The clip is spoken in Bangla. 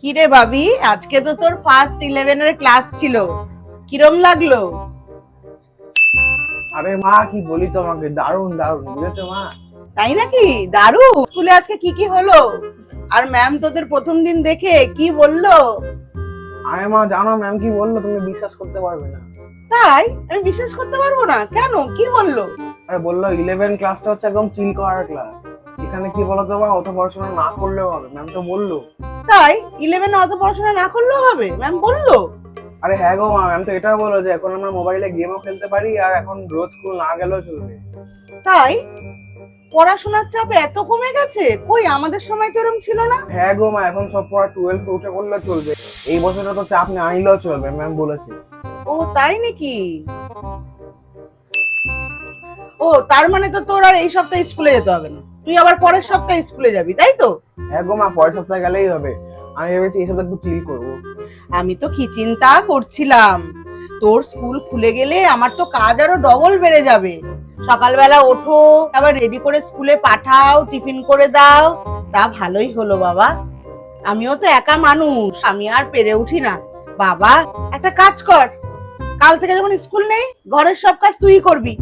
কি রে ভাবি, আজকে তো তোর ফার্স্ট 11 এর ক্লাস ছিল, কিরম লাগলো? আরে মা কি বলি তোমাকে, দারুণ দারুণ বুঝেছো মা। তাই নাকি? দারুণ। স্কুলে আজকে কি কি হলো? আর ম্যাম তোদের প্রথম দিন দেখে কি বললো? আরে মা জানো ম্যাম কি বললো, তুমি বিশ্বাস করতে পারবে না। তাই? আমি বিশ্বাস করতে পারবো না কেন? কি বললো? আরে বললো 11 ক্লাসটা হচ্ছে একদম চিল করার ক্লাস। এখানে কি বলতো মা, অত পড়াশোনা না করলেও হবে, ম্যাম তো বললো। তাই? 11 অত পড়াশোনা না করলেও হবে, ম্যাম বললো? আরে হ্যাঁ গো মা, ম্যাম তো এটাও বললো যে এখন আমরা মোবাইলে গেমও খেলতে পারি আর এখন রোজ স্কুল না গেলেও চলবে। তাই? পড়াশোনার চাপ এত কমে গেছে? কই আমাদের সময় তো এরকম ছিল না। হ্যাঁ গো মা, এখন সব পড়া 12 উঠে করলেও চলবে। এই বছরটা তো চাপ না নিলেও চলবে, ম্যাম বলেছে। ও তাই নাকি? ও তার মানে তো তোর আর এই সপ্তাহে স্কুলে যেতে হবে না, তুই আবার পরের সপ্তাহে স্কুলে যাবি, তাই তো? হ্যাঁ গো মা, পরের সপ্তাহে গেলেই হবে। আমি ভেবেছি এই সপ্তাহে একটু চিল করবো। আমি তো কি চিন্তা করছিলাম, তোর স্কুল খুলে গেলে আমার তো কাজ আরো ডবল বেড়ে যাবে। সকালবেলা ওঠো, আবার রেডি করে স্কুলে পাঠাও, টিফিন করে দাও। তা ভালোই হলো বাবা, আমিও তো একা মানুষ, আমি আর পেরে উঠি না। বাবা একটা কাজ কর, কাল থেকে যখন স্কুল নেই ঘরের সব কাজ তুই করবি,